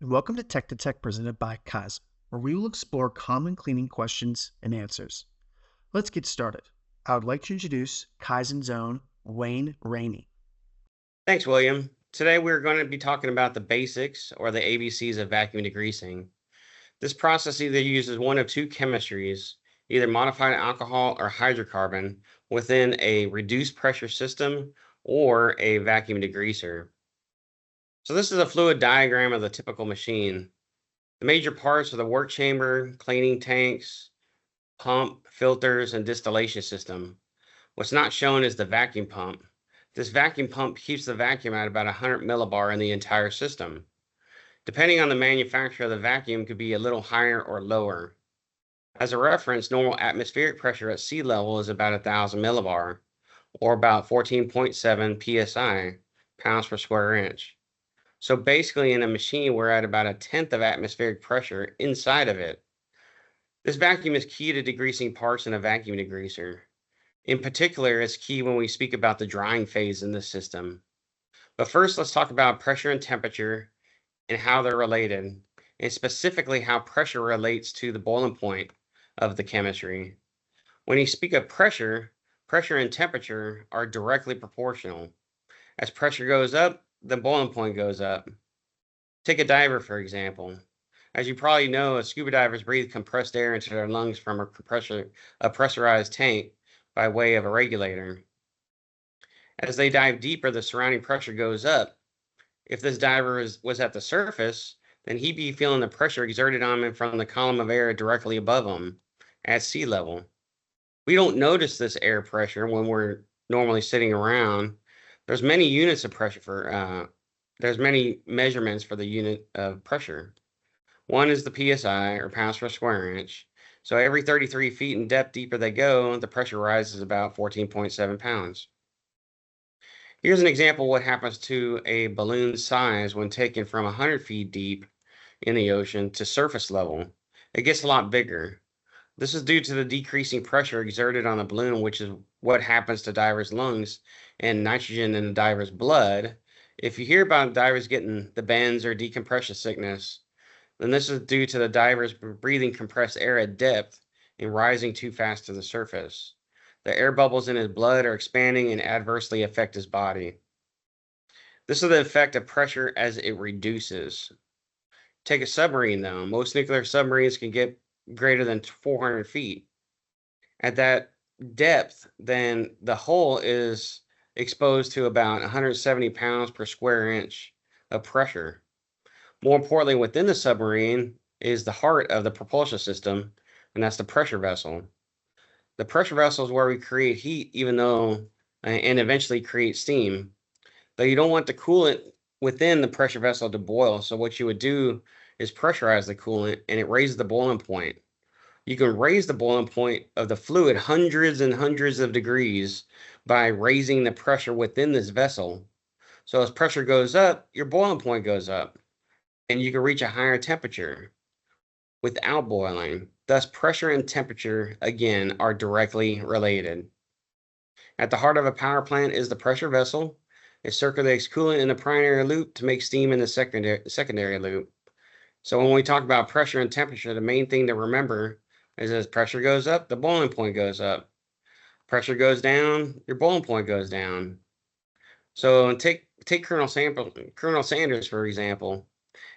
and welcome to Tech presented by KYZEN, where we will explore common cleaning questions and answers. Let's get started. I would like to introduce KYZEN's own Wayne Raney. Thanks, William. Today we're going to be talking about the basics or the ABCs of vacuum degreasing. This process either uses one of two chemistries, either modified alcohol or hydrocarbon, within a reduced pressure system or a vacuum degreaser. So this is a fluid diagram of the typical machine. The major parts are the work chamber, cleaning tanks, pump, filters, and distillation system. What's not shown is the vacuum pump. This vacuum pump keeps the vacuum at about 100 millibar in the entire system. Depending on the manufacturer of the vacuum, could be a little higher or lower. As a reference, normal atmospheric pressure at sea level is about 1,000 millibar, or about 14.7 psi, pounds per square inch. So basically in a machine, we're at about 1/10 of atmospheric pressure inside of it. This vacuum is key to degreasing parts in a vacuum degreaser. In particular, it's key when we speak about the drying phase in this system. But first, let's talk about pressure and temperature and how they're related, and specifically how pressure relates to the boiling point of the chemistry. When you speak of pressure, pressure and temperature are directly proportional. As pressure goes up, the boiling point goes up. Take a diver, for example. As you probably know, scuba divers breathe compressed air into their lungs from a pressurized tank by way of a regulator. As they dive deeper, the surrounding pressure goes up. If this diver was at the surface, then he'd be feeling the pressure exerted on him from the column of air directly above him at sea level. We don't notice this air pressure when we're normally sitting around. There's many units of pressure there's many measurements for the unit of pressure. One is the PSI, or pounds per square inch. So every 33 feet in depth deeper they go, the pressure rises about 14.7 pounds. Here's an example of what happens to a balloon size when taken from 100 feet deep in the ocean to surface level. It gets a lot bigger. This is due to the decreasing pressure exerted on the balloon, which is what happens to divers' lungs and nitrogen in the diver's blood. If you hear about divers getting the bends or decompression sickness, then this is due to the divers breathing compressed air at depth and rising too fast to the surface. The air bubbles in his blood are expanding and adversely affect his body. This is the effect of pressure as it reduces. Take a submarine, though. Most nuclear submarines can get greater than 400 feet. At that depth, then the hull is exposed to about 170 pounds per square inch of pressure. More importantly, within the submarine is the heart of the propulsion system, and that's the pressure vessel. The pressure vessel is where we create heat, and eventually create steam. Though you don't want the coolant within the pressure vessel to boil, so what you would do is pressurize the coolant, and it raises the boiling point. You can raise the boiling point of the fluid hundreds and hundreds of degrees by raising the pressure within this vessel. So as pressure goes up, your boiling point goes up, and you can reach a higher temperature without boiling. Thus, pressure and temperature, again, are directly related. At the heart of a power plant is the pressure vessel. It circulates coolant in the primary loop to make steam in the secondary loop. So when we talk about pressure and temperature, the main thing to remember is as pressure goes up, the boiling point goes up. Pressure goes down, your boiling point goes down. So take Colonel Sanders, for example.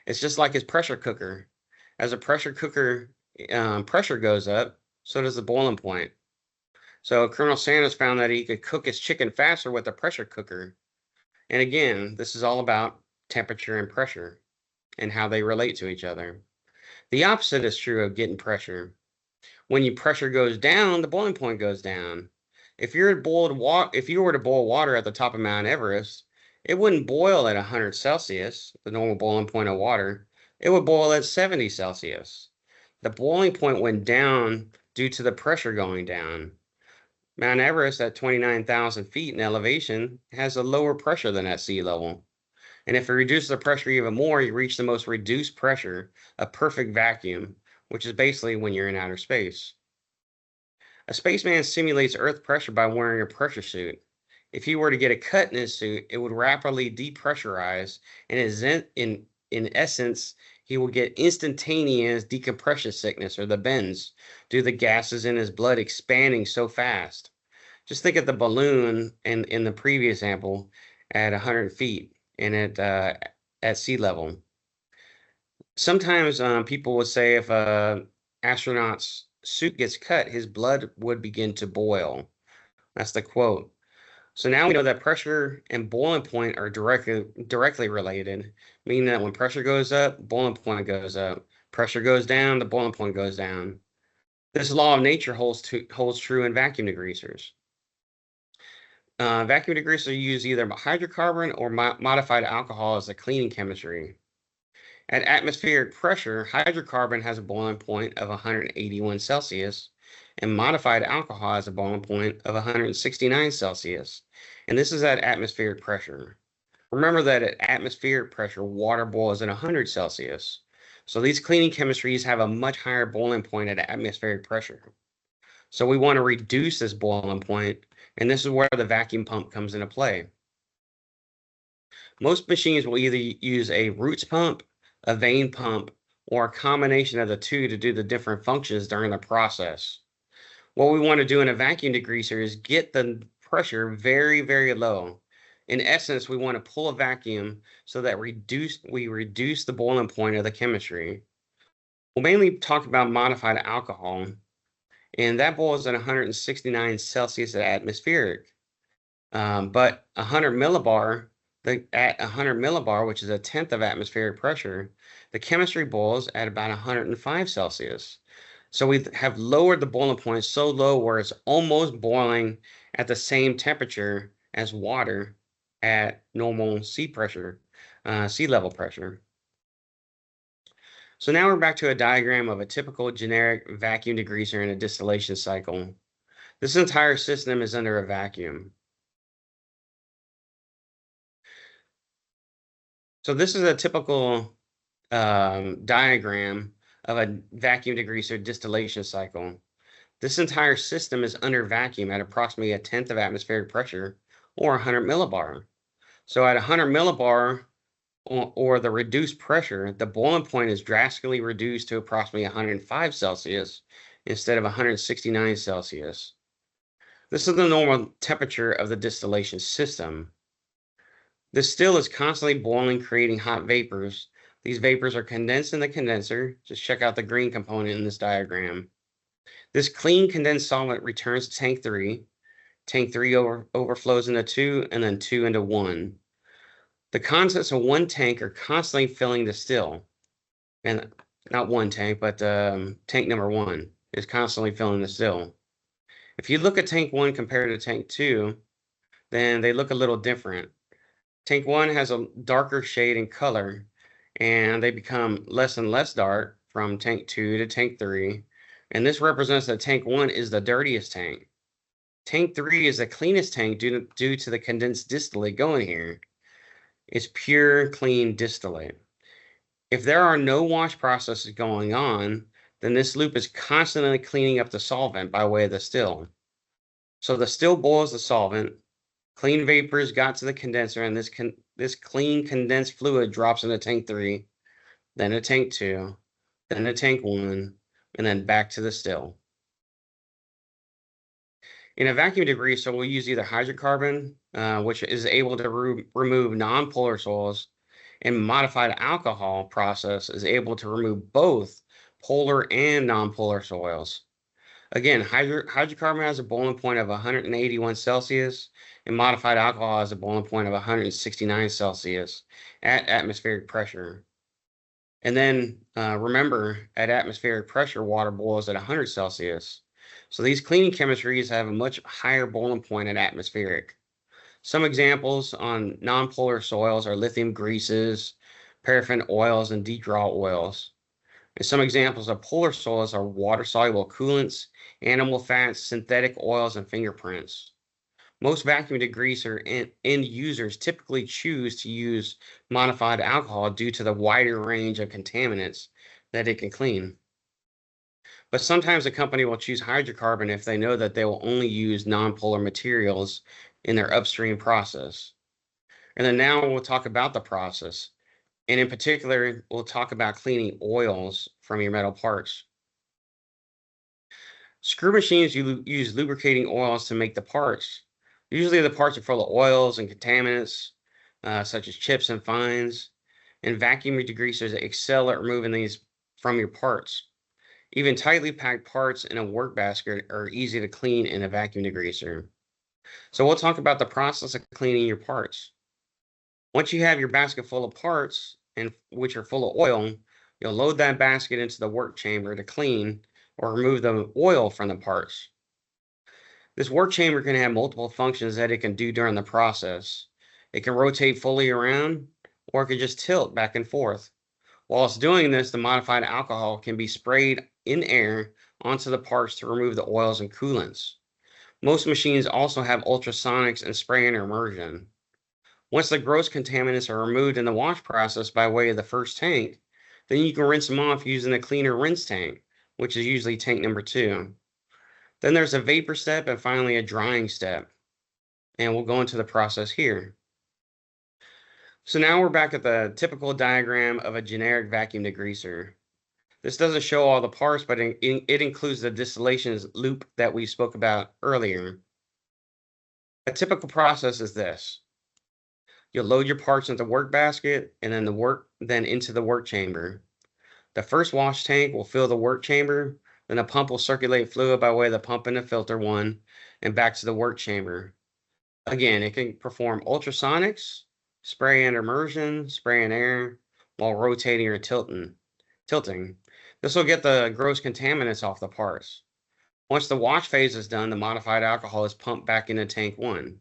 It's just like his pressure cooker. As a pressure cooker pressure goes up, so does the boiling point. So Colonel Sanders found that he could cook his chicken faster with a pressure cooker. And again, this is all about temperature and pressure and how they relate to each other. The opposite is true of getting pressure. When your pressure goes down, the boiling point goes down. If you were to boil water at the top of Mt Everest, it wouldn't boil at 100 Celsius, the normal boiling point of water. It would boil at 70 Celsius. The boiling point went down due to the pressure going down. Mount Everest at 29,000 feet in elevation has a lower pressure than at sea level. And if you reduce the pressure even more, you reach the most reduced pressure, a perfect vacuum, which is basically when you're in outer space. A spaceman simulates Earth pressure by wearing a pressure suit. If he were to get a cut in his suit, it would rapidly depressurize, and in essence, he will get instantaneous decompression sickness, or the bends, due to the gases in his blood expanding so fast. Just think of the balloon in the previous example at 100 feet and at sea level. Sometimes people would say if a astronaut's suit gets cut, his blood would begin to boil. That's the quote. So now we know that pressure and boiling point are directly related, meaning that when pressure goes up, boiling point goes up. Pressure goes down, the boiling point goes down. This law of nature holds true in vacuum degreasers. Vacuum degreasers use either hydrocarbon or modified alcohol as a cleaning chemistry. At atmospheric pressure, hydrocarbon has a boiling point of 181 Celsius, and modified alcohol has a boiling point of 169 Celsius. And this is at atmospheric pressure. Remember that at atmospheric pressure, water boils at 100 Celsius. So these cleaning chemistries have a much higher boiling point at atmospheric pressure. So we want to reduce this boiling point, and this is where the vacuum pump comes into play. Most machines will either use a roots pump, a vane pump, or a combination of the two to do the different functions during the process. What we want to do in a vacuum degreaser is get the pressure very, very low. In essence, we want to pull a vacuum so that we reduce the boiling point of the chemistry. We'll mainly talk about modified alcohol, and that boils at 169 Celsius at atmospheric. But 100 millibar, at 100 millibar, which is a tenth of atmospheric pressure, the chemistry boils at about 105 Celsius. So we have lowered the boiling point so low where it's almost boiling at the same temperature as water at normal sea level pressure. So now we're back to a diagram of a typical generic vacuum degreaser in a distillation cycle. This entire system is under a vacuum. So this is a typical diagram of a vacuum degreaser distillation cycle. This entire system is under vacuum at approximately a tenth of atmospheric pressure, or 100 millibar. So at 100 millibar, or the reduced pressure, the boiling point is drastically reduced to approximately 105 Celsius instead of 169 Celsius. This is the normal temperature of the distillation system. The still is constantly boiling, creating hot vapors. These vapors are condensed in the condenser. Just check out the green component in this diagram. This clean condensed solvent returns to tank 3. Tank 3 overflows into 2, and then 2 into 1. The contents of one tank are constantly filling the still. And not one tank, but tank number 1 is constantly filling the still. If you look at tank 1 compared to tank 2, then they look a little different. Tank 1 has a darker shade in color, and they become less and less dark from tank 2 to tank 3. And this represents that tank 1 is the dirtiest tank. Tank 3 is the cleanest tank due to the condensed distillate going here. It's pure, clean distillate. If there are no wash processes going on, then this loop is constantly cleaning up the solvent by way of the still. So the still boils the solvent, clean vapors got to the condenser, and this clean condensed fluid drops into tank 3, then to tank 2, then to tank 1, and then back to the still. In a vacuum degreaser, we'll use either hydrocarbon, which is able to remove nonpolar soils, and modified alcohol process is able to remove both polar and nonpolar soils. Again, hydrocarbon has a boiling point of 181 Celsius, and modified alcohol has a boiling point of 169 Celsius at atmospheric pressure. And then remember, at atmospheric pressure, water boils at 100 Celsius. So these cleaning chemistries have a much higher boiling point at atmospheric. Some examples on nonpolar soils are lithium greases, paraffin oils, and deep draw oils. And some examples of polar soils are water-soluble coolants, animal fats, synthetic oils, and fingerprints. Most vacuum degreaser end users typically choose to use modified alcohol due to the wider range of contaminants that it can clean. But sometimes a company will choose hydrocarbon if they know that they will only use nonpolar materials in their upstream process. And then now we'll talk about the process. And in particular, we'll talk about cleaning oils from your metal parts. Screw machines use lubricating oils to make the parts. Usually the parts are full of oils and contaminants, such as chips and fines, and vacuum degreasers excel at removing these from your parts. Even tightly packed parts in a work basket are easy to clean in a vacuum degreaser. So we'll talk about the process of cleaning your parts. Once you have your basket full of parts, and which are full of oil, you'll load that basket into the work chamber to clean or remove the oil from the parts. This work chamber can have multiple functions that it can do during the process. It can rotate fully around, or it can just tilt back and forth. While it's doing this, the modified alcohol can be sprayed in air onto the parts to remove the oils and coolants. Most machines also have ultrasonics and spray and immersion. Once the gross contaminants are removed in the wash process by way of the first tank, then you can rinse them off using a cleaner rinse tank, which is usually tank number 2. Then there's a vapor step and finally a drying step. And we'll go into the process here. So now we're back at the typical diagram of a generic vacuum degreaser. This doesn't show all the parts, but it includes the distillation loop that we spoke about earlier. A typical process is this. You'll load your parts into the work basket and then into the work chamber. The first wash tank will fill the work chamber, then a pump will circulate fluid by way of the pump and the filter one and back to the work chamber. Again, it can perform ultrasonics, spray and immersion, spray and air, while rotating or tilting. This will get the gross contaminants off the parts. Once the wash phase is done, the modified alcohol is pumped back into tank 1.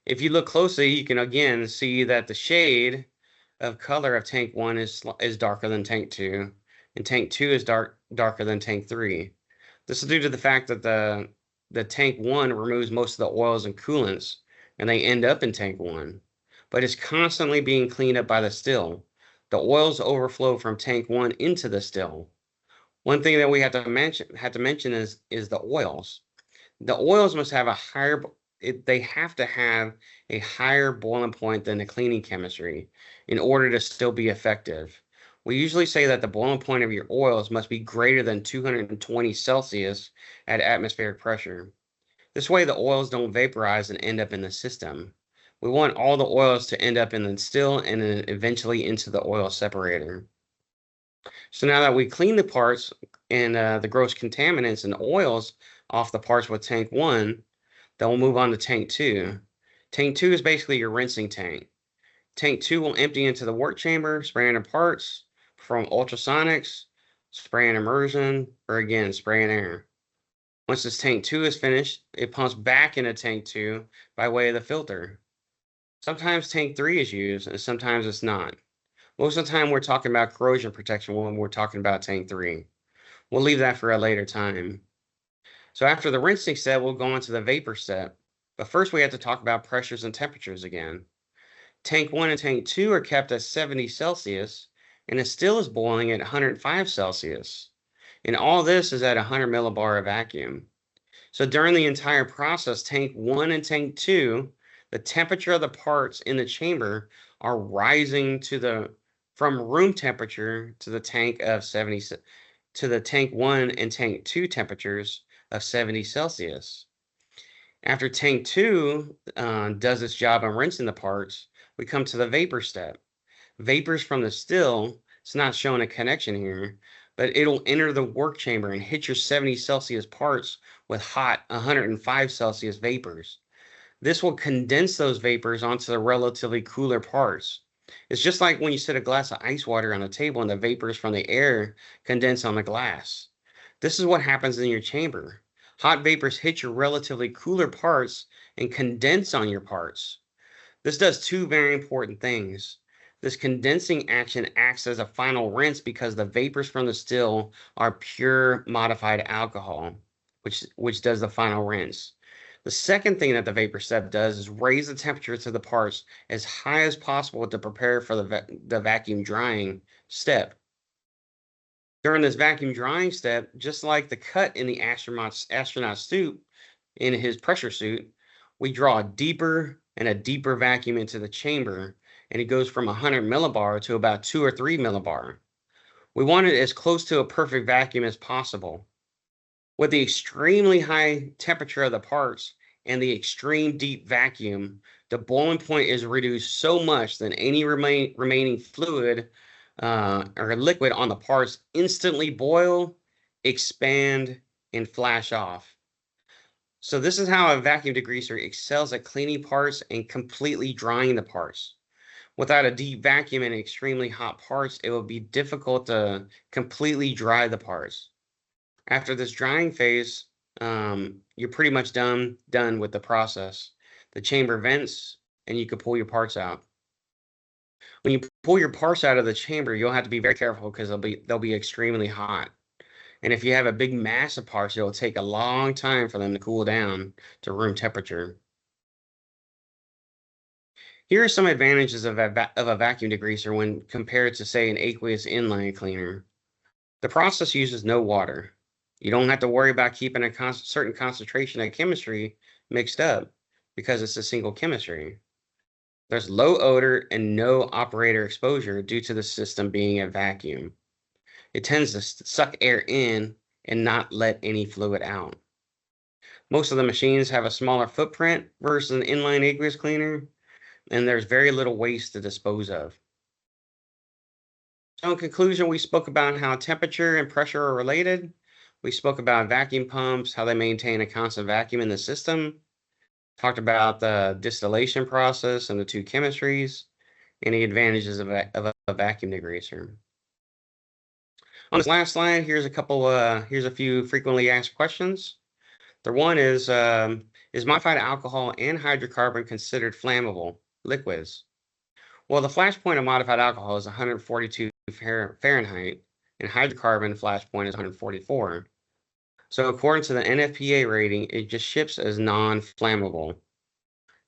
If you look closely, you can again see that the shade of color of tank 1 is darker than tank 2, and tank 2 is darker than tank 3. This is due to the fact that the tank 1 removes most of the oils and coolants, and they end up in tank 1, but it's constantly being cleaned up by the still. The oils overflow from tank 1 into the still. One thing that we have to mention is the oils. The oils must have they have to have a higher boiling point than the cleaning chemistry in order to still be effective. We usually say that the boiling point of your oils must be greater than 220 Celsius at atmospheric pressure. This way the oils don't vaporize and end up in the system. We want all the oils to end up in the still and then eventually into the oil separator. So now that we clean the parts and the gross contaminants and oils off the parts with tank 1, then we'll move on to tank 2. Tank 2 is basically your rinsing tank. Tank 2 will empty into the work chamber, spraying the parts from ultrasonics, spray and immersion, or again, spray and air. Once this tank 2 is finished, it pumps back into tank 2 by way of the filter. Sometimes tank 3 is used, and sometimes it's not. Most of the time, we're talking about corrosion protection when we're talking about tank 3. We'll leave that for a later time. So after the rinsing step, we'll go on to the vapor step. But first, we have to talk about pressures and temperatures again. Tank 1 and tank 2 are kept at 70 Celsius, and it still is boiling at 105 Celsius. And all this is at 100 millibar of vacuum. So during the entire process, tank 1 and tank 2, the temperature of the parts in the chamber are rising from room temperature to the tank 1 and tank 2 temperatures of 70 Celsius. After tank 2 does its job on rinsing the parts, we come to the vapor step. Vapors from the still, it's not showing a connection here, but it'll enter the work chamber and hit your 70 Celsius parts with hot 105 Celsius vapors. This will condense those vapors onto the relatively cooler parts. It's just like when you set a glass of ice water on a table and the vapors from the air condense on the glass. This is what happens in your chamber. Hot vapors hit your relatively cooler parts and condense on your parts. This does two very important things. This condensing action acts as a final rinse because the vapors from the still are pure modified alcohol, which does the final rinse. The second thing that the vapor step does is raise the temperature to the parts as high as possible to prepare for the vacuum drying step. During this vacuum drying step, just like the cut in the astronaut suit in his pressure suit, we draw a deeper vacuum into the chamber, and it goes from 100 millibar to about 2 or 3 millibar. We want it as close to a perfect vacuum as possible. With the extremely high temperature of the parts and the extreme deep vacuum, the boiling point is reduced so much that any remaining fluid or liquid on the parts instantly boil, expand, and flash off. So this is how a vacuum degreaser excels at cleaning parts and completely drying the parts. Without a deep vacuum and extremely hot parts, it will be difficult to completely dry the parts. After this drying phase, you're pretty much done with the process. The chamber vents and you can pull your parts out. When you pull your parts out of the chamber, you'll have to be very careful because they'll be extremely hot. And if you have a big mass of parts, it'll take a long time for them to cool down to room temperature. Here are some advantages of a vacuum degreaser when compared to, say, an aqueous inline cleaner. The process uses no water. You don't have to worry about keeping a certain concentration of chemistry mixed up because it's a single chemistry. There's low odor and no operator exposure due to the system being a vacuum. It tends to suck air in and not let any fluid out. Most of the machines have a smaller footprint versus an inline aqueous cleaner, and there's very little waste to dispose of. So in conclusion, we spoke about how temperature and pressure are related. We spoke about vacuum pumps, how they maintain a constant vacuum in the system. Talked about the distillation process and the two chemistries, and the advantages of a vacuum degreaser. On this last slide, here's a few frequently asked questions. The one is modified alcohol and hydrocarbon considered flammable liquids? Well, the flash point of modified alcohol is 142 Fahrenheit, and hydrocarbon flash point is 144. So according to the NFPA rating, it just ships as non-flammable.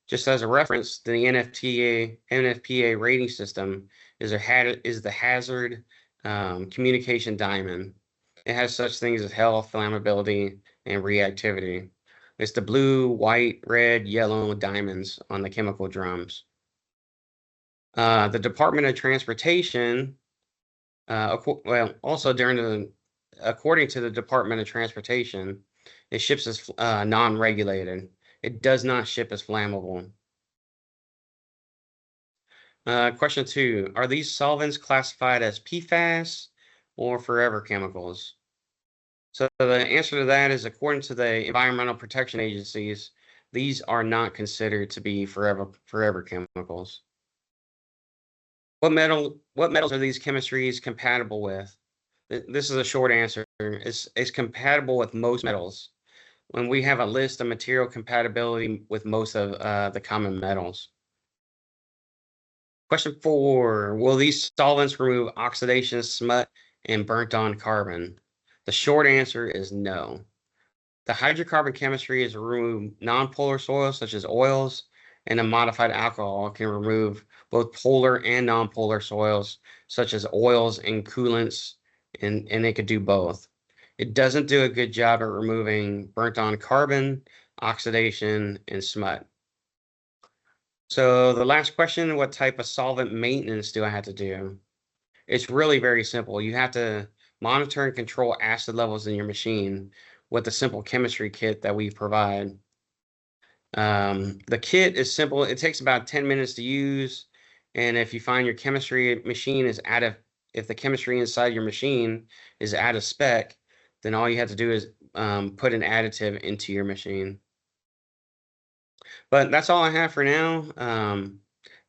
Just as a reference, the NFPA rating system is the hazard communication diamond. It has such things as health, flammability, and reactivity. It's the blue, white, red, yellow diamonds on the chemical drums. The Department of Transportation, according to the Department of Transportation, it ships as non-regulated. It does not ship as flammable. Question 2, are these solvents classified as PFAS or forever chemicals? So the answer to that is, according to the environmental protection agencies, these are not considered to be forever chemicals. What metals are these chemistries compatible with? This is a short answer. It's compatible with most metals. When we have a list of material compatibility with most of the common metals. Question 4, will these solvents remove oxidation, smut, and burnt-on carbon? The short answer is no. The hydrocarbon chemistry is remove nonpolar soils such as oils, and a modified alcohol can remove both polar and nonpolar soils such as oils and coolants, and it could do both. It doesn't do a good job at removing burnt-on carbon, oxidation, and smut. So the last question, what type of solvent maintenance do I have to do? It's really very simple. You have to monitor and control acid levels in your machine with the simple chemistry kit that we provide. The kit is simple. It takes about 10 minutes to use. And if you find your chemistry machine is if the chemistry inside your machine is out of spec, then all you have to do is put an additive into your machine. But that's all I have for now.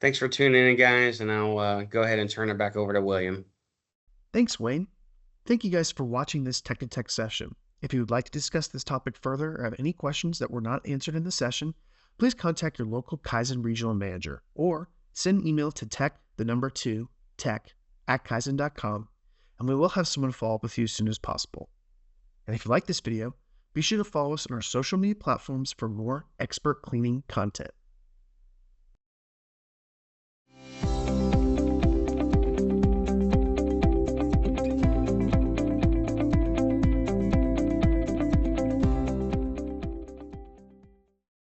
Thanks for tuning in, guys, and I'll go ahead and turn it back over to William. Thanks, Wayne. Thank you guys for watching this Tech to Tech session. If you would like to discuss this topic further or have any questions that were not answered in the session, please contact your local KYZEN regional manager or send an email to tech@kyzen.com, and we will have someone follow up with you as soon as possible. And if you like this video, be sure to follow us on our social media platforms for more expert cleaning content.